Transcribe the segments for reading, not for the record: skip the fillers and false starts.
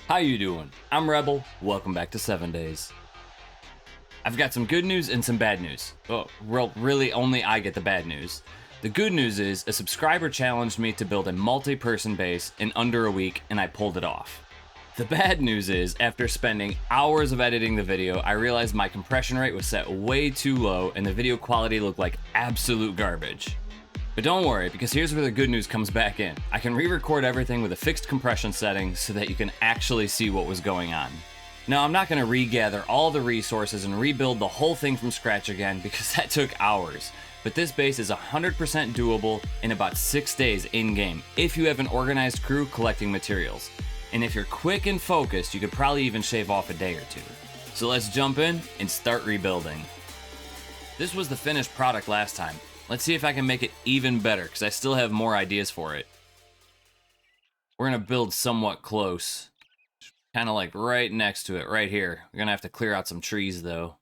How you doing? I'm Rebel. Welcome back to 7 Days. I've got some good news and some bad news. Well, really only I get the bad news. The good news is a subscriber challenged me to build a multi-person base in under a week and I pulled it off. The bad news is, after spending hours of editing the video, I realized my compression rate was set way too low and the video quality looked like absolute garbage. But don't worry, because here's where the good news comes back in. I can re-record everything with a fixed compression setting so that you can actually see what was going on. Now, I'm not going to regather all the resources and rebuild the whole thing from scratch again because that took hours. But this base is 100% doable in about 6 days in-game, if you have an organized crew collecting materials. And if you're quick and focused, you could probably even shave off a day or two. So let's jump in and start rebuilding. This was the finished product last time. Let's see if I can make it even better, because I still have more ideas for it. We're going to build somewhat close. Kind of like right next to it, right here. We're going to have to clear out some trees, though.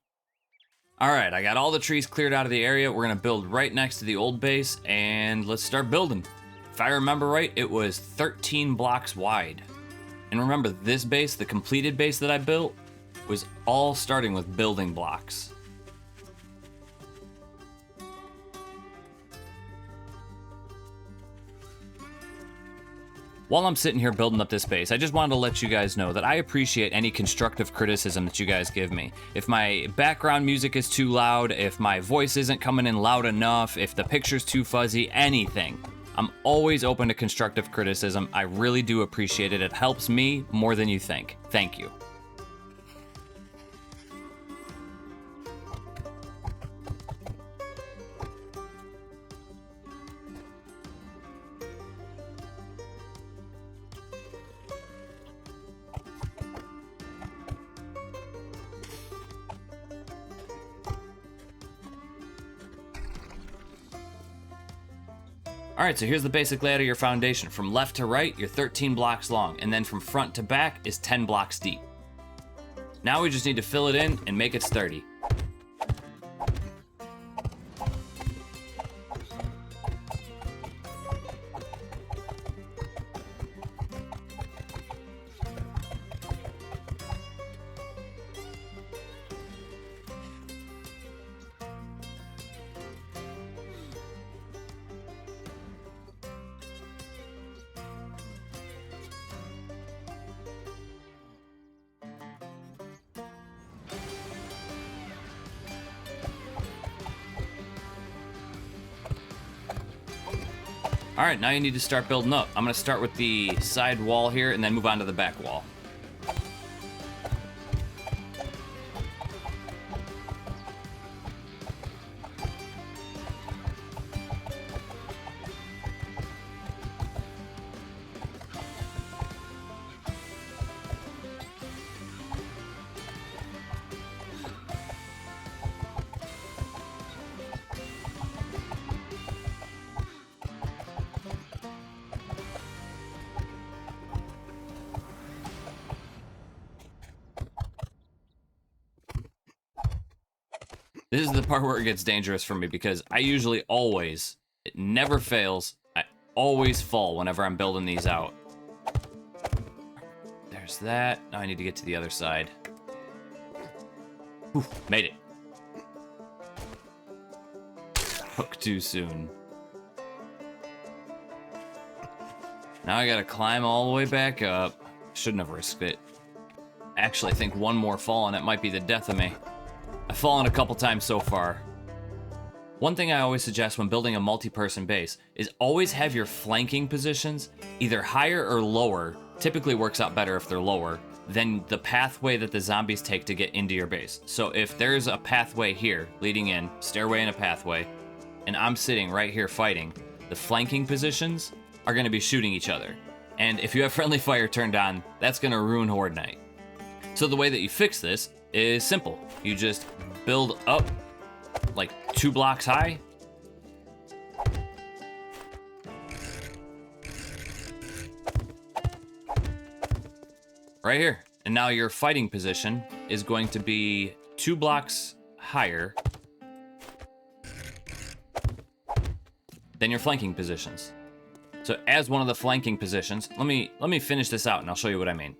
Alright, I got all the trees cleared out of the area. We're going to build right next to the old base, and let's start building. If I remember right, it was 13 blocks wide. And remember, this base, the completed base that I built, was all starting with building blocks. While I'm sitting here building up this base, I just wanted to let you guys know that I appreciate any constructive criticism that you guys give me. If my background music is too loud, if my voice isn't coming in loud enough, if the picture's too fuzzy, anything. I'm always open to constructive criticism. I really do appreciate it. It helps me more than you think. Thank you. Alright, so here's the basic layout of your foundation. From left to right, you're 13 blocks long, and then from front to back is 10 blocks deep. Now we just need to fill it in and make it sturdy. Alright, now you need to start building up. I'm going to start with the side wall here and then move on to the back wall. This is the part where it gets dangerous for me because I usually always, it never fails, I always fall whenever I'm building these out. There's that. Now I need to get to the other side. Whew, made it. Hook too soon. Now I gotta climb all the way back up. Shouldn't have risked it. Actually, I think one more fall and it might be the death of me. I've fallen a couple times so far. One thing I always suggest when building a multi-person base is always have your flanking positions either higher or lower, typically works out better if they're lower, than the pathway that the zombies take to get into your base. So if there's a pathway here leading in, stairway and a pathway, and I'm sitting right here fighting, the flanking positions are going to be shooting each other. And if you have friendly fire turned on, that's going to ruin Horde Night. So the way that you fix this is simple. You just build up like 2 blocks high. Right here. And now your fighting position is going to be 2 blocks higher than your flanking positions. So as one of the flanking positions, let me finish this out and I'll show you what I mean.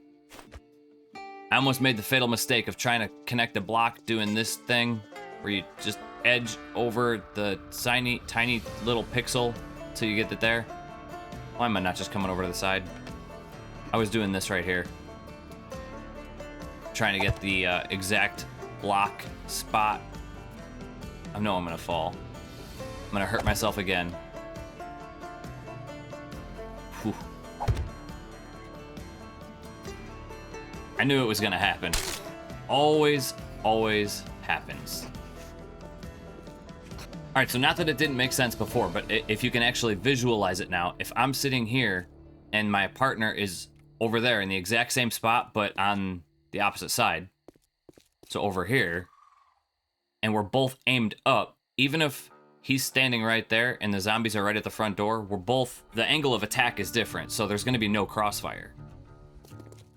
I almost made the fatal mistake of trying to connect a block doing this thing where you just edge over the tiny little pixel till you get it there. Why am I not just coming over to the side? I was doing this right here. Trying to get the exact block spot. I know I'm gonna fall. I'm gonna hurt myself again. Whew. I knew it was gonna happen. Always happens. All right, so not that it didn't make sense before, but if you can actually visualize it now, if I'm sitting here and my partner is over there in the exact same spot, but on the opposite side, so over here, and we're both aimed up, even if he's standing right there and the zombies are right at the front door, the angle of attack is different, so there's gonna be no crossfire.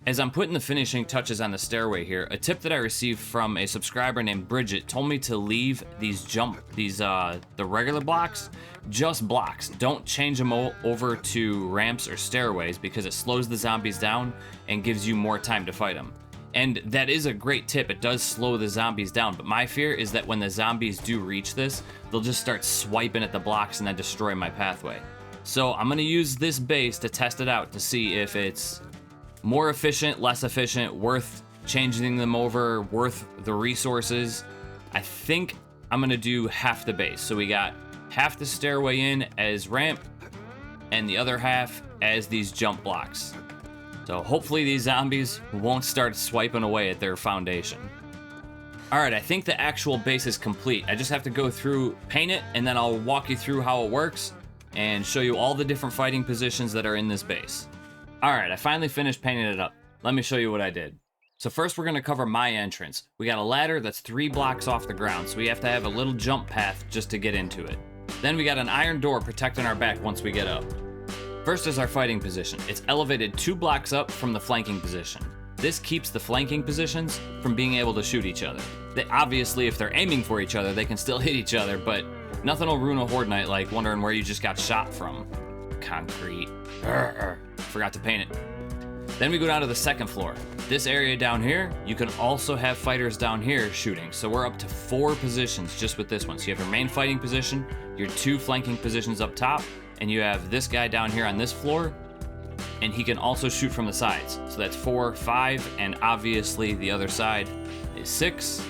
As I'm putting the finishing touches on the stairway here, a tip that I received from a subscriber named Bridget told me to leave the regular blocks, just blocks. Don't change them over to ramps or stairways because it slows the zombies down and gives you more time to fight them. And that is a great tip. It does slow the zombies down, but my fear is that when the zombies do reach this, they'll just start swiping at the blocks and then destroy my pathway. So I'm gonna use this base to test it out to see if it's more efficient, less efficient, worth changing them over, worth the resources. I think I'm gonna do half the base. So we got half the stairway in as ramp and the other half as these jump blocks. So hopefully these zombies won't start swiping away at their foundation. All right, I think the actual base is complete. I just have to go through, paint it, and then I'll walk you through how it works and show you all the different fighting positions that are in this base. All right, I finally finished painting it up. Let me show you what I did. So first we're gonna cover my entrance. We got a ladder that's 3 blocks off the ground, so we have to have a little jump path just to get into it. Then we got an iron door protecting our back once we get up. First is our fighting position. It's elevated 2 blocks up from the flanking position. This keeps the flanking positions from being able to shoot each other. Obviously, if they're aiming for each other, they can still hit each other, but nothing will ruin a horde night like wondering where you just got shot from. Concrete. Forgot to paint it. Then we go down to the second floor. This area down here, you can also have fighters down here shooting. So we're up to 4 positions just with this one. So you have your main fighting position, your 2 flanking positions up top, and you have this guy down here on this floor, and he can also shoot from the sides. So that's 4, 5, and obviously the other side is 6.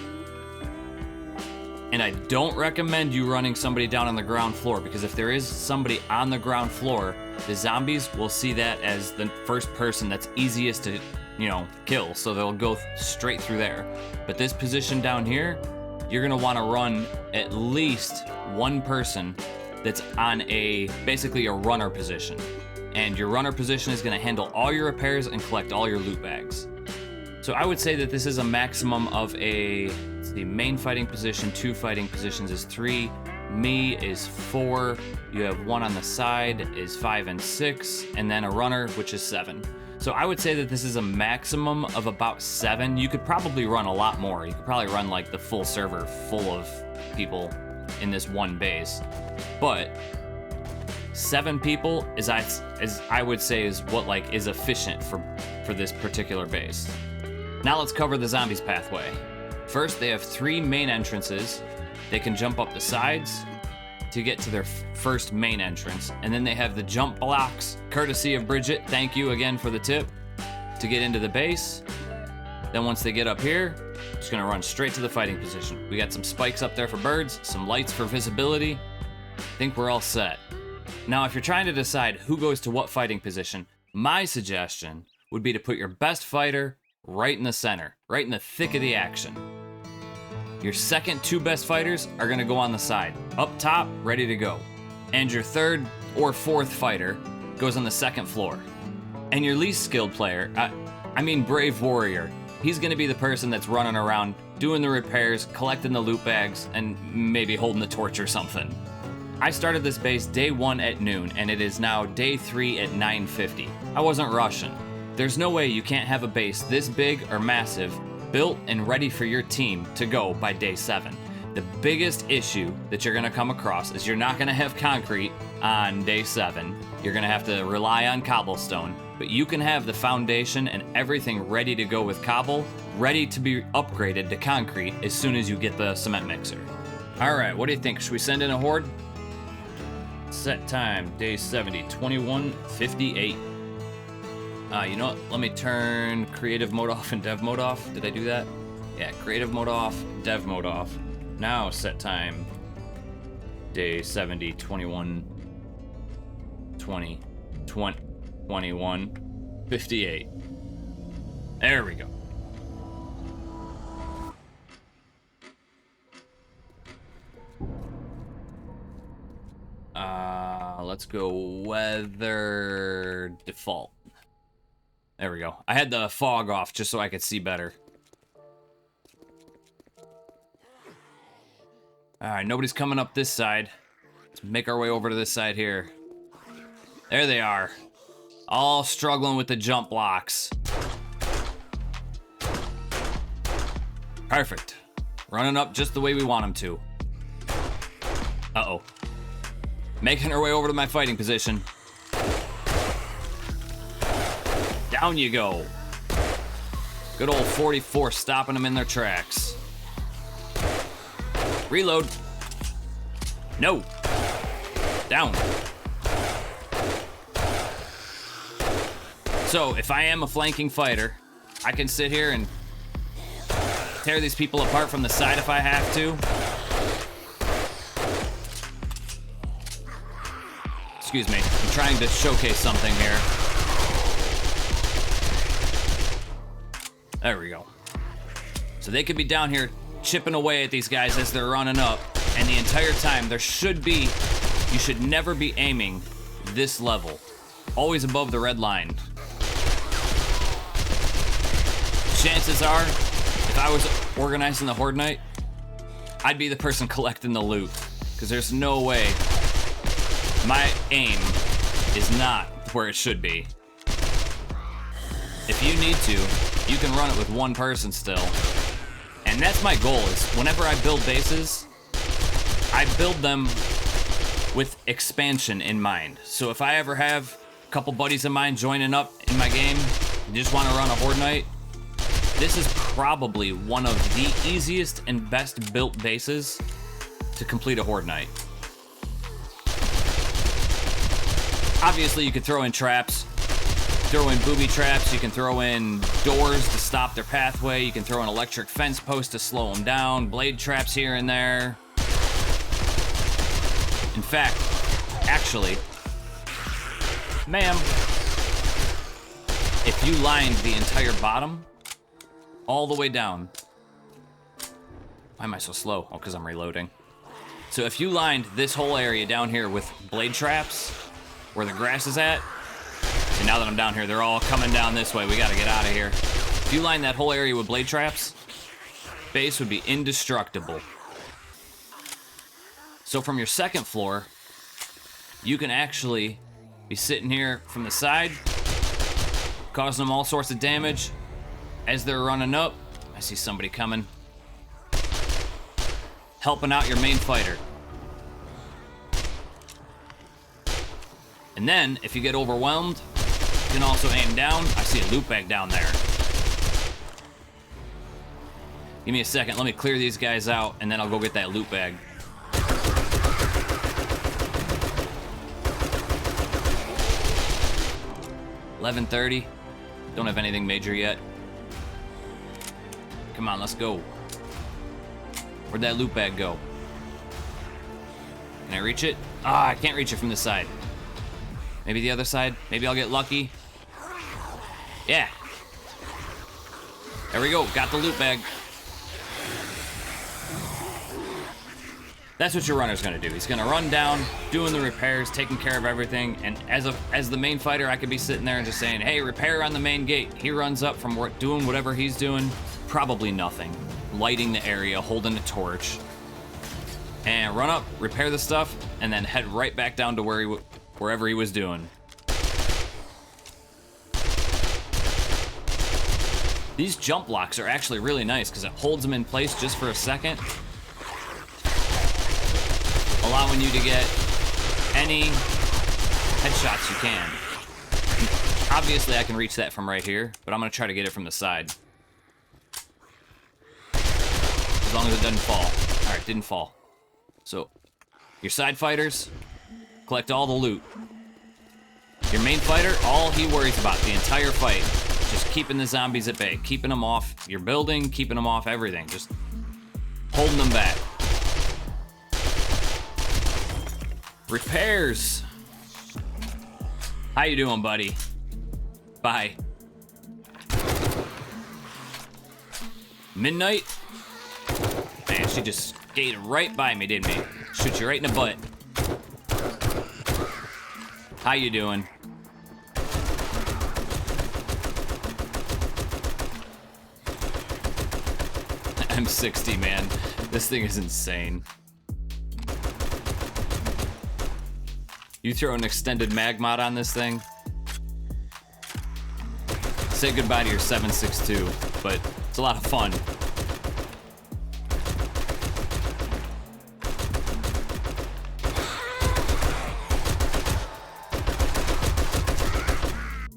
And I don't recommend you running somebody down on the ground floor, because if there is somebody on the ground floor, the zombies will see that as the first person that's easiest to, kill. So they'll go straight through there. But this position down here, you're gonna wanna run at least 1 person that's on basically a runner position. And your runner position is gonna handle all your repairs and collect all your loot bags. So I would say that this is a maximum of the main fighting position, 2 fighting positions is 3, me is 4, you have 1 on the side is 5 and 6, and then a runner, which is 7. So I would say that this is a maximum of about 7. You could probably run a lot more. You could probably run like the full server full of people in this one base. But 7 people is I would say is what is efficient for this particular base. Now let's cover the zombies pathway. First, they have 3 main entrances. They can jump up the sides to get to their first main entrance. And then they have the jump blocks, courtesy of Bridget. Thank you again for the tip, to get into the base. Then once they get up here, just gonna run straight to the fighting position. We got some spikes up there for birds, some lights for visibility. I think we're all set. Now, if you're trying to decide who goes to what fighting position, my suggestion would be to put your best fighter right in the center, right in the thick of the action. Your second 2 best fighters are gonna go on the side, up top, ready to go. And your 3rd or 4th fighter goes on the 2nd floor. And your least skilled player, I mean brave warrior, he's gonna be the person that's running around, doing the repairs, collecting the loot bags, and maybe holding the torch or something. I started this base day 1 at noon, and it is now day 3 at 9:50. I wasn't rushing. There's no way you can't have a base this big or massive built and ready for your team to go by day 7. The biggest issue that you're gonna come across is you're not gonna have concrete on day 7. You're gonna have to rely on cobblestone. but you can have the foundation and everything ready to go with cobble, ready to be upgraded to concrete as soon as you get the cement mixer. All right, what do you think? Should we send in a horde? Set time, day 70, 21:58. You know what? Let me turn creative mode off and dev mode off. Did I do that? Yeah, creative mode off, dev mode off. Now set time, day 70, 21, 20, 21, 58. There we go. Let's go weather default. There we go. I had the fog off just so I could see better. Alright, nobody's coming up this side. Let's make our way over to this side here. There they are. All struggling with the jump blocks. Perfect. Running up just the way we want them to. Uh-oh. Making our way over to my fighting position. Down you go. Good old 44 stopping them in their tracks. Reload. No. Down. So, if I am a flanking fighter, I can sit here and tear these people apart from the side if I have to. Excuse me, I'm trying to showcase something here. There we go. So they could be down here chipping away at these guys as they're running up, and the entire time you should never be aiming this level. Always above the red line. Chances are, if I was organizing the Horde Night, I'd be the person collecting the loot, because there's no way my aim is not where it should be. If you need to, you can run it with one person still. And that's my goal, is whenever I build bases, I build them with expansion in mind. So if I ever have a couple buddies of mine joining up in my game and just want to run a Horde Night, this is probably one of the easiest and best built bases to complete a Horde Night. Obviously, you could throw in traps, throw in booby traps, you can throw in doors to stop their pathway, you can throw an electric fence post to slow them down, blade traps here and there. In fact, actually, ma'am, if you lined the entire bottom all the way down, why am I so slow? Oh, because I'm reloading. So if you lined this whole area down here with blade traps, where the grass is at, see, now that I'm down here, they're all coming down this way. We gotta get out of here. If you line that whole area with blade traps, base would be indestructible. So from your second floor, you can actually be sitting here from the side, causing them all sorts of damage. As they're running up, I see somebody coming, helping out your main fighter. And then, if you get overwhelmed, you can also aim down. I see a loot bag down there. Give me a second, let me clear these guys out, and then I'll go get that loot bag. $11:30. Don't have anything major yet. Come on, let's go. Where'd that loot bag go? Can I reach it? Ah, I can't reach it from this side. Maybe the other side? Maybe I'll get lucky. Yeah. There we go, got the loot bag. That's what your runner's gonna do. He's gonna run down, doing the repairs, taking care of everything, and as the main fighter, I could be sitting there and just saying, hey, repair on the main gate. He runs up from doing whatever he's doing, probably nothing. Lighting the area, holding a torch. And run up, repair the stuff, and then head right back down to wherever he was doing. These jump blocks are actually really nice because it holds them in place just for a second, allowing you to get any headshots you can. Obviously, I can reach that from right here, but I'm gonna try to get it from the side. As long as it doesn't fall. All right, didn't fall. So, your side fighters, collect all the loot. Your main fighter, all he worries about the entire fight, just keeping the zombies at bay, keeping them off your building, keeping them off everything, just holding them back. Repairs. How you doing, buddy? Bye. Midnight? Man, she just skated right by me, didn't we? Shoot you right in the butt. How you doing? I'm 60, man. This thing is insane. You throw an extended mag mod on this thing? Say goodbye to your 7.62, but it's a lot of fun.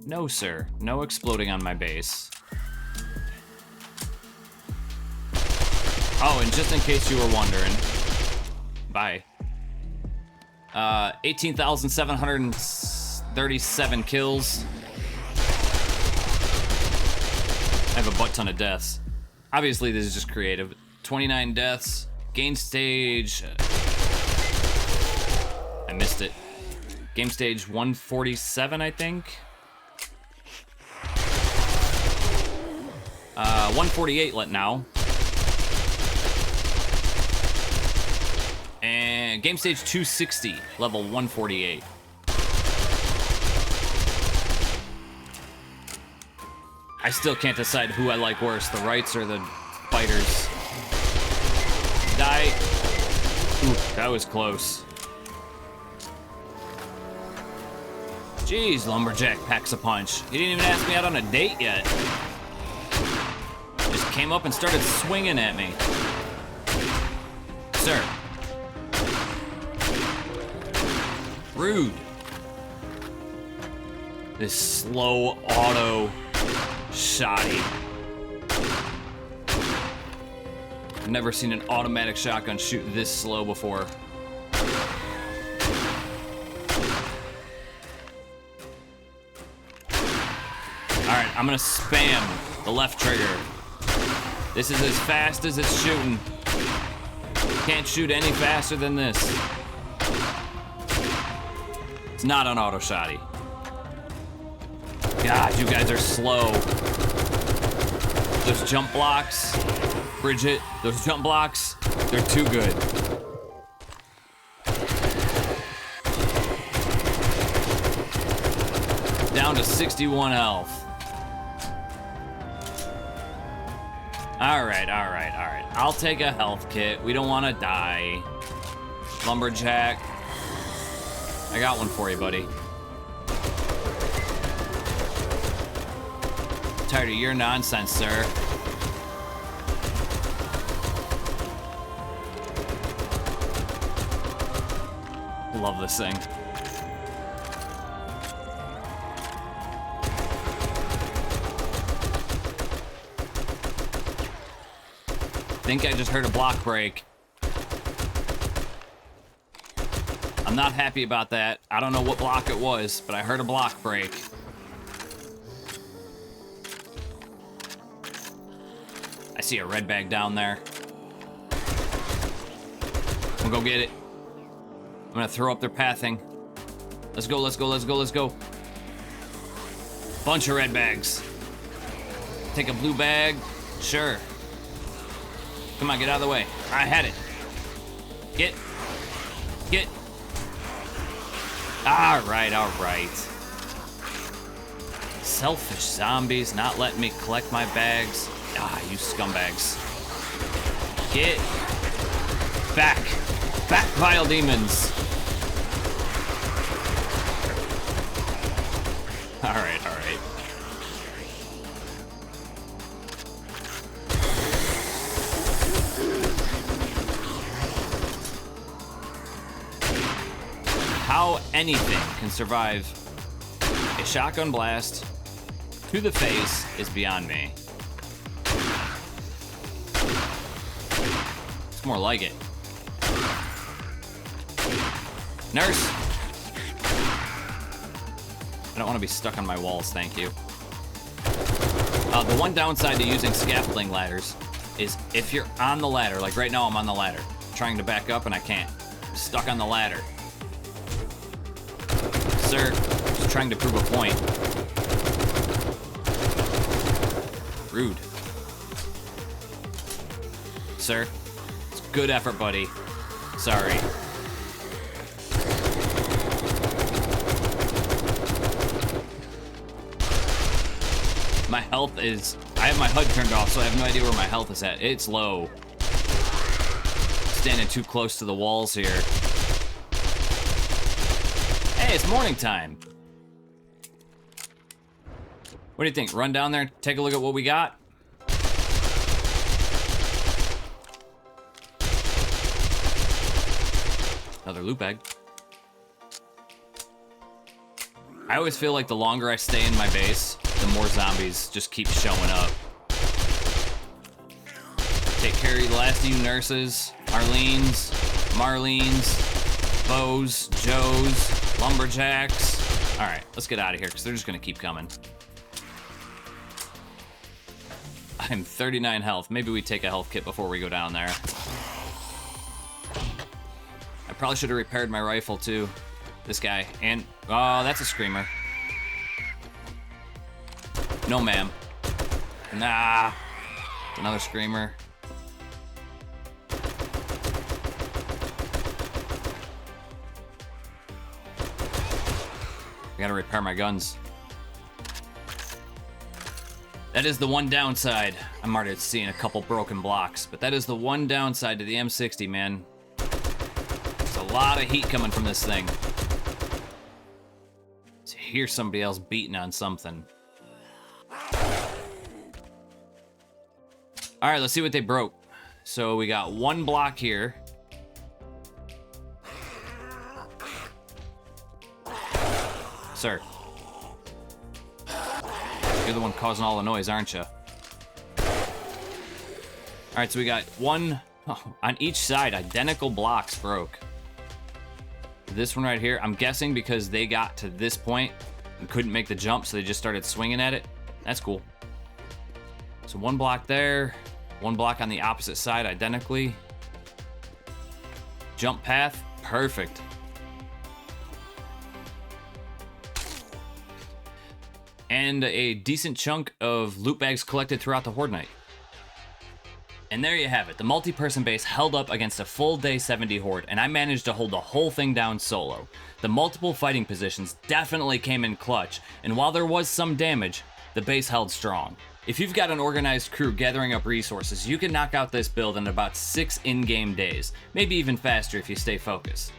No, sir. No exploding on my base. Oh, and just in case you were wondering, bye. 18,737 kills. I have a butt ton of deaths. Obviously, this is just creative. 29 deaths. Game stage. I missed it. Game stage 147, I think. 148 now. And game stage 260, level 148. I still can't decide who I like worse, the rights or the fighters. Die. Ooh, that was close. Jeez, Lumberjack packs a punch. He didn't even ask me out on a date yet. Just came up and started swinging at me. Sir. Rude. This slow auto shotty. I've never seen an automatic shotgun shoot this slow before. Alright, I'm gonna spam the left trigger. This is as fast as it's shooting. Can't shoot any faster than this. It's not an auto shotty. God, you guys are slow. Those jump blocks, Bridget, those jump blocks, they're too good. Down to 61 health. All right. I'll take a health kit. We don't want to die. Lumberjack. I got one for you, buddy. Tired of your nonsense, sir. Love this thing. I think I just heard a block break. I'm not happy about that. I don't know what block it was, but I heard a block break. I see a red bag down there. I'm gonna go get it. I'm gonna throw up their pathing. Let's go. Bunch of red bags. Take a blue bag. Sure. Come on, get out of the way. I had it. Get. All right. Selfish zombies not letting me collect my bags. Ah, you scumbags. Get back. Back, vile demons. All right. How anything can survive a shotgun blast, to the face is beyond me. It's more like it. Nurse! I don't want to be stuck on my walls, thank you. The one downside to using scaffolding ladders is if you're on the ladder, like right now I'm on the ladder, trying to back up and I can't. I'm stuck on the ladder. Sir, just trying to prove a point. Rude. Sir, it's good effort, buddy. Sorry. My health is... I have my HUD turned off, so I have no idea where my health is at. It's low. Standing too close to the walls here. Hey, it's morning time. What do you think? Run down there, take a look at what we got? Another loot bag. I always feel like the longer I stay in my base, the more zombies just keep showing up. Take care of the last of you nurses, Marlene's, Bo's, Joe's, lumberjacks. All right, let's get out of here because they're just gonna keep coming. I'm 39 health. Maybe we take a health kit before we go down there. I probably should have repaired my rifle too. This guy, and oh, that's a screamer. No, ma'am. Nah. Another screamer. I gotta repair my guns. That is the one downside. I'm already seeing a couple broken blocks, but that is the one downside to the M60, man. There's a lot of heat coming from this thing. To hear somebody else beating on something. All right, let's see what they broke. So we got one block here. Sir. You're the one causing all the noise, aren't you? All right, so we got one on each side, identical blocks broke. This one right here, I'm guessing because they got to this point and couldn't make the jump, so they just started swinging at it. That's cool. So one block there, one block on the opposite side, identically. Jump path, perfect. And a decent chunk of loot bags collected throughout the Horde night. And there you have it. The multi-person base held up against a full day 70 Horde, and I managed to hold the whole thing down solo. The multiple fighting positions definitely came in clutch, and while there was some damage, the base held strong. If you've got an organized crew gathering up resources, you can knock out this build in about 6 in-game days, maybe even faster if you stay focused.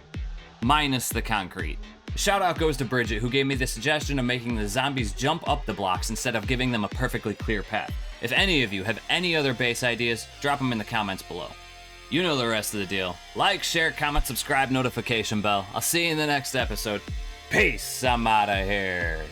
Minus the concrete. Shout out goes to Bridget, who gave me the suggestion of making the zombies jump up the blocks instead of giving them a perfectly clear path. If any of you have any other base ideas, drop them in the comments below. You know the rest of the deal. Like, share, comment, subscribe, notification bell. I'll see you in the next episode. Peace, I'm out of here.